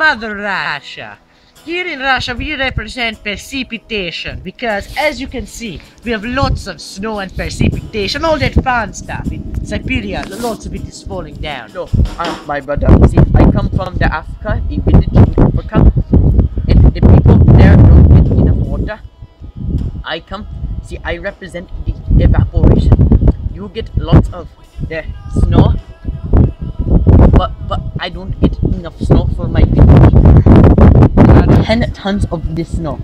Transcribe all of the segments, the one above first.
Mother Russia. Here in Russia, we represent precipitation because, as you can see, we have lots of snow and precipitation, all that fun stuff. In Siberia, lots of it is falling down. No, my brother. See, I come from the Africa, a village in Africa, and the people there don't get enough water. I represent the evaporation. You get lots of the snow, but I don't get enough snow for my village. 10 tons of this snow.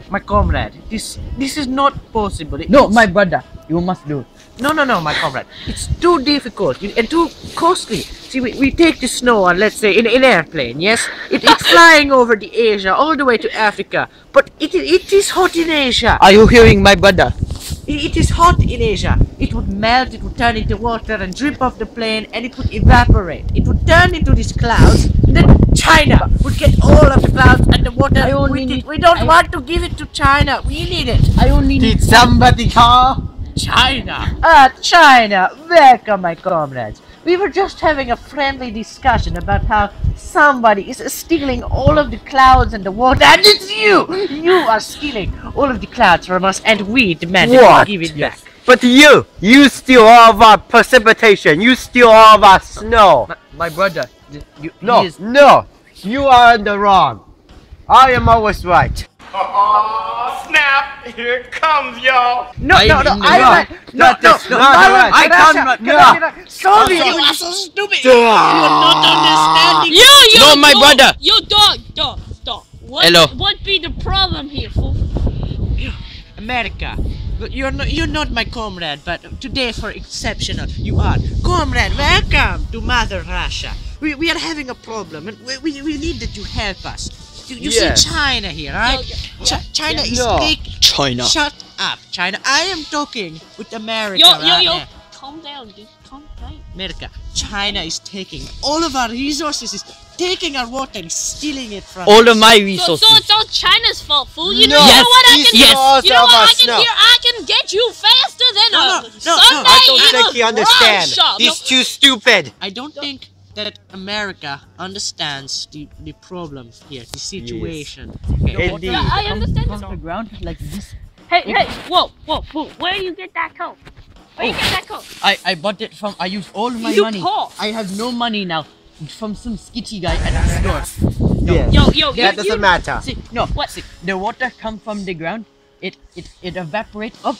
My comrade, this is not possible. No, my brother, you must do it. No, my comrade. It's too difficult and too costly. See, we take the snow on, let's say, in an airplane, yes? It's flying over the Asia, all the way to Africa. But it is hot in Asia. Are you hearing, my brother? It is hot in Asia. It would melt, it would turn into water and drip off the plane, and it would evaporate. It would turn into these clouds, and then China would get all of the clouds and the water with it. We don't want to give it to China. We need it. I only need... Did somebody call? China! China! Welcome, my comrades. We were just having a friendly discussion about how somebody is stealing all of the clouds and the water, and it's you! You are stealing all of the clouds from us, and we demand that you give it back. But you steal all of our precipitation. You steal all of our snow. My brother, No, you are in the wrong. I am always right. Oh, snap! Here it comes, y'all! No, I can't. Sorry, you are so stupid. You are not understanding. No, my brother. Yo, dog. Hello. What be the problem here, fool? America, you're not my comrade, but today for exceptional you are. Comrade, welcome to Mother Russia. We are having a problem, and we need that you help us. You see China here, right? China is big. China. Shut up, China. I am talking with America. Yo. Calm down, dude. Calm down. America, China is taking all of our resources, is taking our water and stealing it from All us. of my resources. So it's all China's fault, fool. You know No. what I can Yes. You know what I can No. hear? I can get you faster than No, a no, Sunday I don't in think a you understand. shop. He's too stupid. I don't think that America understands the problem here, the situation. Okay. Indeed. Yeah, I understand. From the ground like this. Hey, whoa, fool. Where do you get that coat? Where you get that coat? I bought it from. I used all my You money. talk. I have no money now. From some sketchy guy at the store. Yes. Yo, That doesn't matter. See, no. What? See, the water come from the ground. It evaporates up.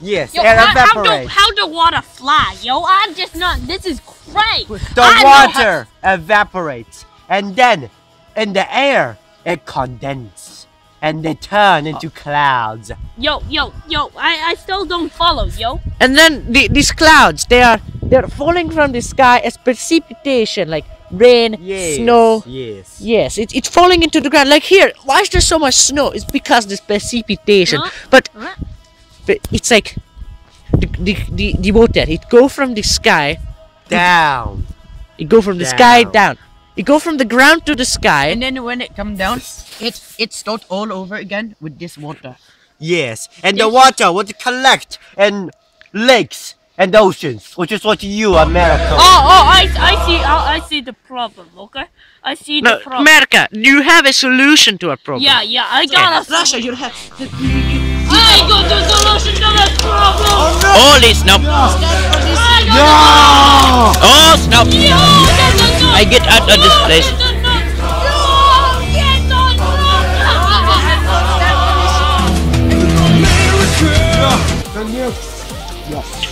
Yes, Yo, it evaporates. how the water fly? Yo, I'm just not. This is great. The water evaporates, and then in the air it condenses, and they turn into clouds. Yo, I still don't follow, yo. And then these clouds, they're falling from the sky as precipitation, like rain, Yes, snow. Yes. Yes, it's falling into the ground. Like here, why is there so much snow? It's because there's precipitation. Huh? But Huh? it's like the water. It go from the sky Down. It go from the sky down. It go from the ground to the sky. And then when it come down, it starts all over again with this water. Yes, and the water would collect in lakes and oceans, which is what you, America. I see the problem. Okay, I see the No, problem. America, do you have a solution to our problem? Yeah, I got a Russia, you have. I got the solution to the problem. Holy snap! Oh snap! I get out of this place. Yes.